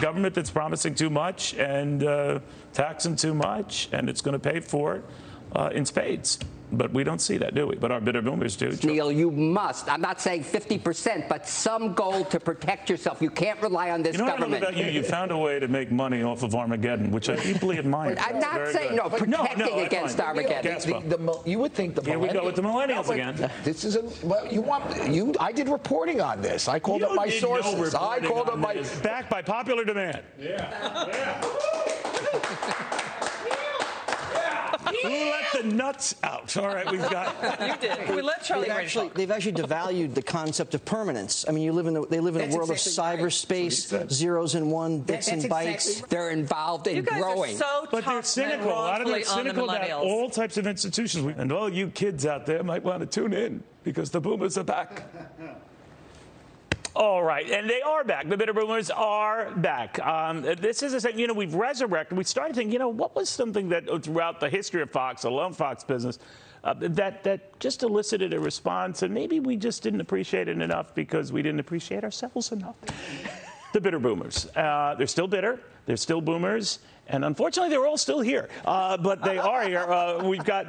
government that's promising too much and taxing too much, and it's going to pay for it in spades. But we don't see that, do we? But our bitter boomers do. Neil, you must. I'm not saying 50%, but some goal to protect yourself. You can't rely on this government. I know about you. You found a way to make money off of Armageddon, which I deeply admire. I'm not saying protecting against Armageddon. You would think the Here we go with the millennials again. This is I did reporting on this. I called up my sources. I called up my backed by popular demand. Yeah. Who let the nuts out? All right, we've got. You did. We let Charlie. They've actually devalued the concept of permanence. I mean, they live in a world of cyberspace, zeros and one, bits and bytes. They're involved in growing. But they're cynical. A lot of them are cynical about all types of institutions. And all you kids out there might want to tune in because the boomers are back. All right, and they are back. The bitter boomers are back. This is we've resurrected. We started thinking, what was something that throughout the history of Fox, the lone Fox business, that just elicited a response, and maybe we just didn't appreciate it enough because we didn't appreciate ourselves enough. The bitter boomers. They're still bitter. They're still boomers. And unfortunately, they're all still here. But they are here.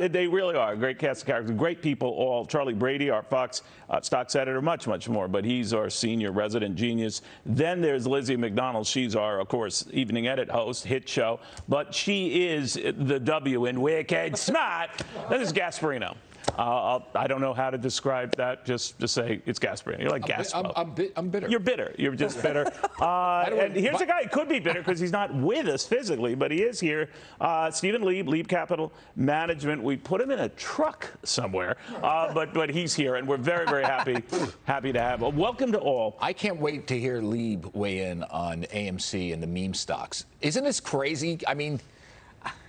They really are a great cast of characters, great people all. Charlie Brady, our Fox stocks editor, much, much more. But he's our senior resident genius. Then there's Lizzie McDonald. She's our, of course, evening edit host, hit show. But she is the W in Wicked Smart. This is Gasparino. I don't know how to describe that. Just say it's Gasparino. You're like Gasparino. I'm bitter. You're bitter. You're just bitter. And here's a guy who could be bitter because he's not with us physically, but he is here. Stephen Lieb Capital Management. We put him in a truck somewhere, but he's here, and we're very, very happy to have him. Welcome to all. I can't wait to hear Lieb weigh in on AMC and the meme stocks. Isn't this crazy? I mean,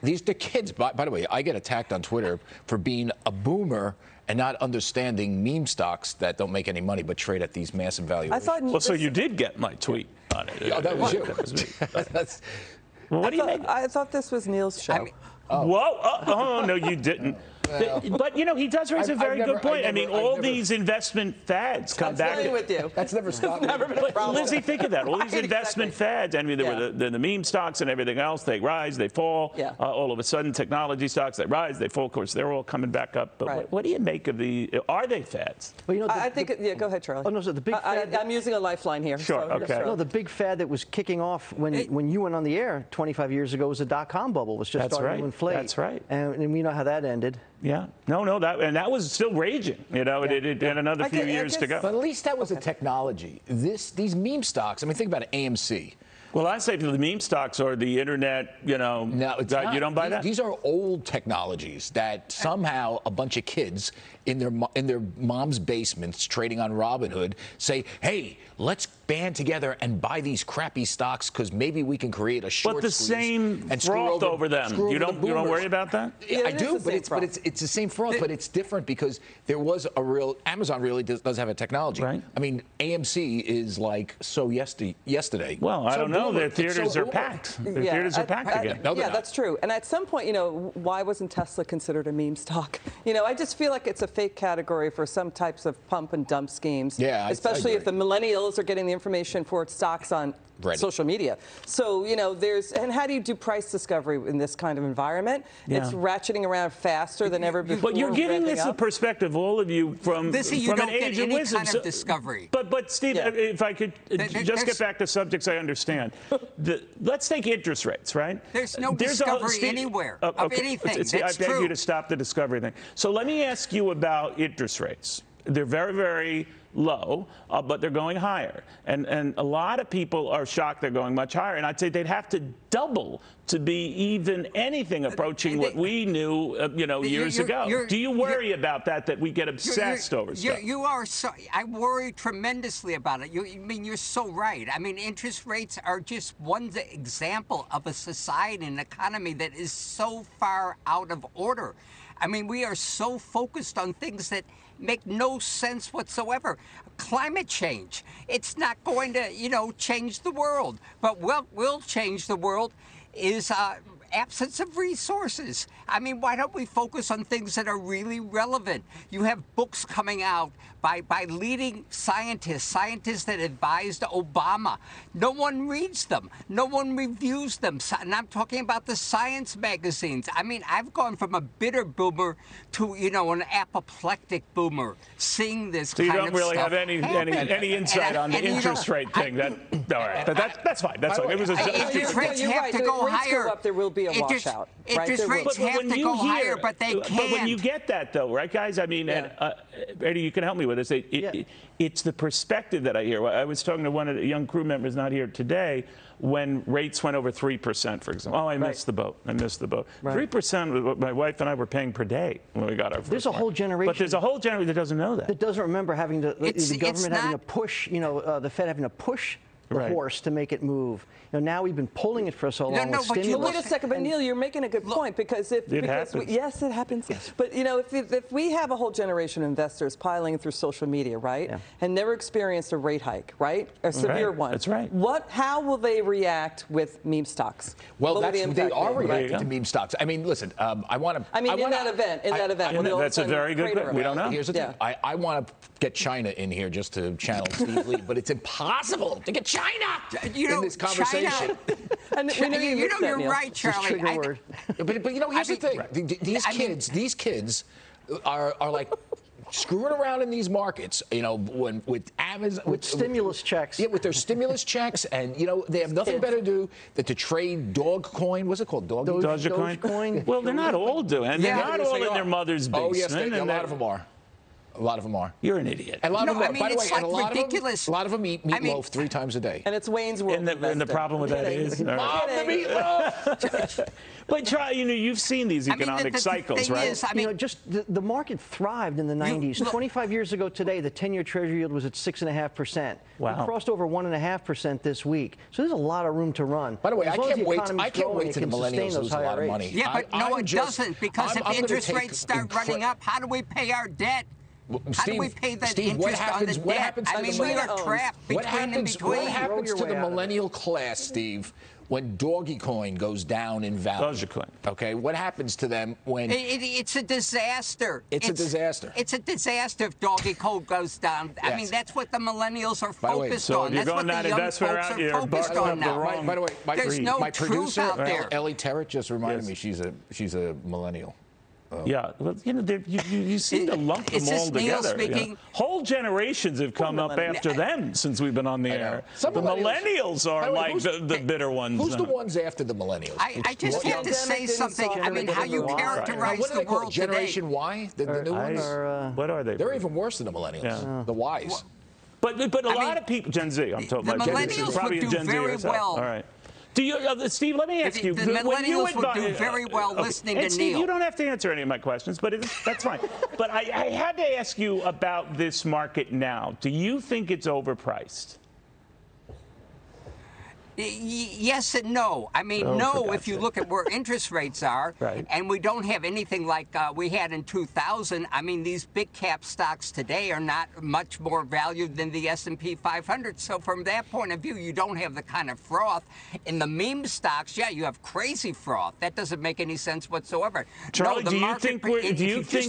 these are kids. By the way, I get attacked on Twitter for being a boomer and not understanding meme stocks that don't make any money but trade at these massive valuations. So you did get my tweet on it. Yeah, that was you. That was me. Well, what do you make? I thought this was Neil's show. Whoa! Oh no, you didn't. But he does raise a very good point. All these investment fads come back. With you. That's never stopped. Never been a problem. Lizzie, think of that. All these investment fads. There were the meme stocks and everything else. They rise, they fall. Yeah. All of a sudden, technology stocks, they rise, they fall. Of course, they're all coming back up. But what do you make of are they fads? Well, I think. Go ahead, Charlie. Oh no, so the big fad. I'm using a lifeline here. Sure. So, okay. No, the big fad that was kicking off when you went on the air 25 years ago was the dot-com bubble. It was just starting to inflate. That's right. And we know how that ended. Yeah. No, that was still raging. It had another few years to go. But at least that was a technology. These meme stocks. I mean, think about AMC. Well, I say the meme stocks or the internet. No, it's not. You don't buy that. These are old technologies that somehow a bunch of kids in their mom's basements trading on Robinhood say, "Hey, let's band together and buy these crappy stocks because maybe we can create a short." But the same froth over them. You don't worry about that? Yeah, I do, but it's the same froth, but it's different because there was a real Amazon really does have a technology. Right. I mean, AMC is like yesterday. Well, I don't know. Their theaters are packed. Their theaters are packed again. No, that's true. And at some point, why wasn't Tesla considered a meme stock? I just feel like it's a fake category for some types of pump and dump schemes. Yeah, especially if the millennials are getting the information for stocks on social media. So, and how do you do price discovery in this kind of environment? Yeah. It's ratcheting around faster than ever before. But you're giving this a perspective, all of you, from an age of wisdom. Kind of discovery. But Steve, if I could just get back to subjects I understand. Let's take interest rates, right? There's no discovery anywhere of anything. I beg you to stop the discovery thing. So let me ask you about interest rates. They're very, very low, but they're going higher. And a lot of people are shocked they're going much higher. And I'd say they'd have to double to be even anything approaching what we knew, years ago. Do you worry about that we get obsessed over stuff? I worry tremendously about it. You're so right. I mean, interest rates are just one example of a society and economy that is so far out of order. I mean, we are so focused on things that make no sense whatsoever. Climate change, it's not going to, change the world. But what will change the world is absence of resources. I mean, why don't we focus on things that are really relevant? You have books coming out by leading scientists that advised Obama. No one reads them. No one reviews them. And I'm talking about the science magazines. I mean, I've gone from a bitter boomer to, an apoplectic boomer seeing this so kind of you don't really have any insight on the interest rate thing. All right, but that's fine. That's fine. It was interest rates have to go higher. Up, there will be a washout. Interest rates have to go higher, but they can't. But when you get that, though, right, guys? I mean, Eddie, you can help me with this. It's the perspective that I hear. I was talking to one of the young crew members not here today when rates went over 3%, for example. Oh, I missed the boat. I missed the boat. 3% was what my wife and I were paying per day when we got our first There's a whole generation. But there's a whole generation that doesn't know that. That doesn't remember having the government having to push, the Fed having to push the horse to make it move. Now we've been pulling it for so long. With stimulus. Wait a second, but Neil, you're making a good point because yes, it happens. Yes. But if we have a whole generation of investors piling through social media, right, and never experienced a rate hike, right, a severe one. That's right. How will they react with meme stocks? Well, they are reacting to meme stocks. I mean, listen, I want to. In that event. That's a very good point. We don't know. Here's the thing. I want to get China in here just to channel Steve Lee, but it's impossible to get China in this conversation. And you're right, Charlie. But here's the thing. These kids are like screwing around in these markets, with Amazon, with stimulus checks. Yeah, with their stimulus checks, and they have nothing better to do than to trade Dogecoin. What's it called? Dogecoin. Well, they're not all doing. They're not all in their mother's basement. Oh yes, a lot of them are. A lot of them are. You're an idiot. And a lot of them are. By the way, and ridiculous. A lot of them eat meatloaf 3 times a day. And it's Wayne's World. And the problem with that is, Mom, the meatloaf. But you've seen these economic cycles, right? Just the market thrived in the 90s. 25 years ago today, the 10-year Treasury yield was at 6.5%. Wow. We crossed over 1.5% this week. So there's a lot of room to run. By the way, I can't wait till the millennials lose a lot of money. Yeah, but no, it doesn't, because if interest rates start running up, how do we pay our debt? How do we pay that interest on the debt? I mean, we are trapped between and between. What happens to the millennial class, Steve, when Dogecoin goes down in value? Dogecoin. Okay, what happens to them when... It's a disaster. It's a disaster. It's a disaster if Dogecoin goes down. I mean, that's what the millennials are focused on. That's what the young folks are focused on now. By the way, there's no my truth producer, out there. Ellie Terrett, just reminded me she's a millennial. Yeah, well, you seem to lump them all together. Whole generations have come up after them since we've been on the air. The millennials are like the bitter ones. Who's the ones after the millennials? I just have to say something. I mean, how you characterize the world today. Generation Y, the new ones? What are they? They're even worse than the millennials, the Ys. But a lot of people, Gen Z, I'm talking about Gen Z. The millennials would do very well. All right. Steve, let me ask you. The millennials would do very well listening to Steve, Neil. you don't have to answer any of my questions, but that's fine. But I had to ask you about this market now. Do you think it's overpriced? Yes and no. I mean, no, if you look at where interest rates are, and we don't have anything like we had in 2000. I mean, these big cap stocks today are not much more valued than the S&P 500. So from that point of view, you don't have the kind of froth. In the meme stocks, yeah, you have crazy froth. That doesn't make any sense whatsoever. Charlie, no, do you think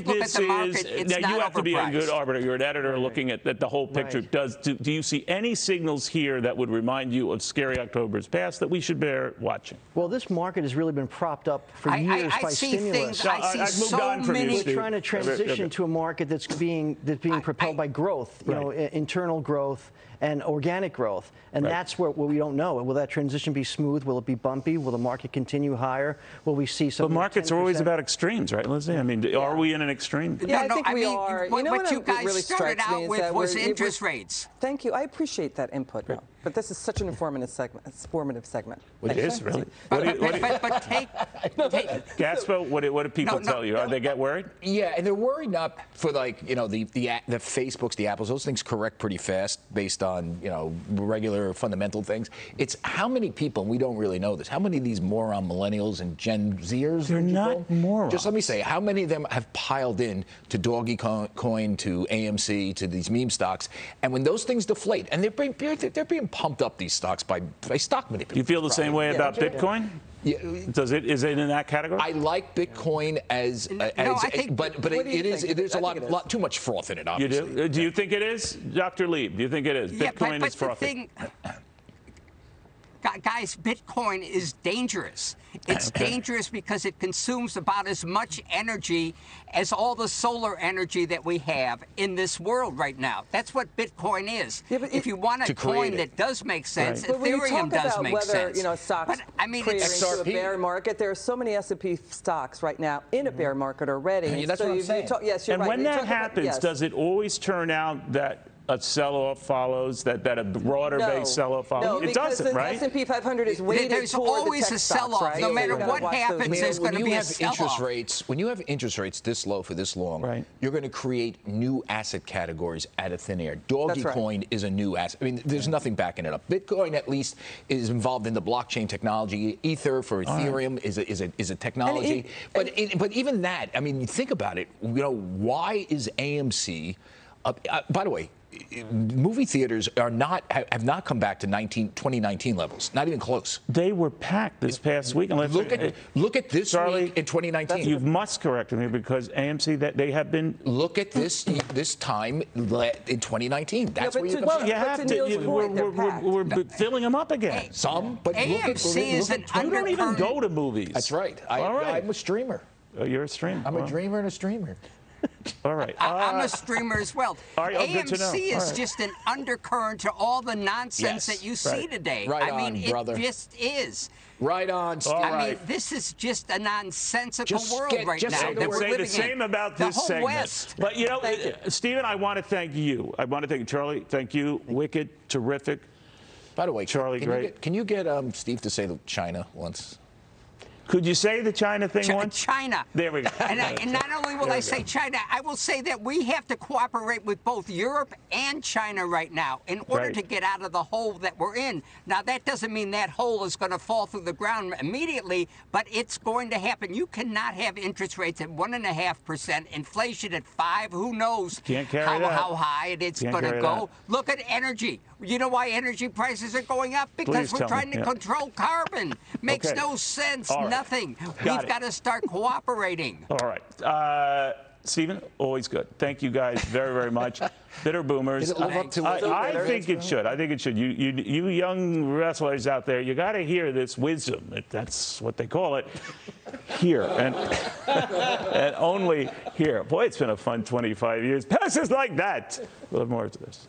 this is... Now, you have to be a good arbiter. You're an editor looking at the whole picture. Do you see any signals here that would remind you of scary October's past that we should bear watching? Well, this market has really been propped up for years by stimulus. I see so many. We're trying to transition to a market that's being propelled by growth, internal growth and organic growth, and that's what we don't know. Will that transition be smooth? Will it be bumpy? Will the market continue higher? Will we see some? But markets are always about extremes, right, Lizzie? I mean, are we in an extreme? Yeah, I think we are. What you guys really started out with was interest rates. Thank you. I appreciate that input. Right. But this is such an informative segment. It is, really. But take Gaspo, what do people tell you? They get worried? Yeah, and they're worried not for the Facebooks, the Apples. Those things correct pretty fast based on regular fundamental things. It's how many people, and we don't really know this, how many of these moron millennials and Gen Zers? They're not morons. Just let me say, how many of them have piled in to Dogecoin, to AMC, to these meme stocks, and when those things deflate, and they're being pumped up, these stocks by stock manipulation. You feel the same way about Bitcoin? Yeah. Is it in that category? I like Bitcoin as I think, but there's a lot too much froth in it, obviously. You do? Do you think it is? Dr. Lieb, do you think it is? Yeah, Bitcoin is frothy. Guys, Bitcoin is dangerous. It's dangerous because it consumes about as much energy as all the solar energy that we have in this world right now. That's what Bitcoin is. Yeah, if you want a coin that does make sense, right. Ethereum does make sense. Whether stocks into a bear market, there are so many S&P stocks right now in a bear market already. That's what I'm saying. Yes, you're right. And when that happens, does it always turn out that a sell-off follows, that a broader-based sell-off follows? No, it doesn't, right? The S&P 500 is weighted There's toward always the tech a sell-off. Right? No matter what happens, there's going to be a sell-off. When you have interest rates this low for this long, you're going to create new asset categories out of thin air. Dogecoin is a new asset. I mean, there's nothing backing it up. Bitcoin, at least, is involved in the blockchain technology. Ether for Ethereum is a technology. But even that, I mean, think about it. Why is AMC? By the way, movie theaters have not come back to 2019 levels. Not even close. They were packed this past week. Look at this Charlie, week in 2019. You must correct me because AMC that they have been. Look at this time in 2019. That's where you have to. We're filling them up again. Some, but AMC is an undercurrent. You don't even go to movies. That's right. I'm a streamer. You're a streamer. I'm a dreamer and a streamer. All right. I'm a streamer as well. AMC is just an undercurrent to all the nonsense that you see today. Right it just is. Right on, Steve. I mean, this is just a nonsensical world right now that we're living in. The same about this segment. West. But, Stephen, I want to thank you. I want to thank you, Charlie. Thank you. Wicked. Terrific. By the way, Charlie, great. Can you get Steve to say China once? Could you say the China thing once? China. There we go. And not only will I say China, I will say that we have to cooperate with both Europe and China right now in order to get out of the hole that we're in. Now, that doesn't mean that hole is going to fall through the ground immediately, but it's going to happen. You cannot have interest rates at 1.5%, inflation at 5%. Who knows how high it's going to go? Look at energy. You know why energy prices are going up? Because we're trying to control carbon. Makes no sense. Nothing. We've got to start cooperating. All right. Stephen, always good. Thank you guys very, very much. Bitter boomers. I think it should. I think it should. You young wrestlers out there, you got to hear this wisdom. That's what they call it. Here and only here. Boy, it's been a fun 25 years. Passes like that. We'll have more to this.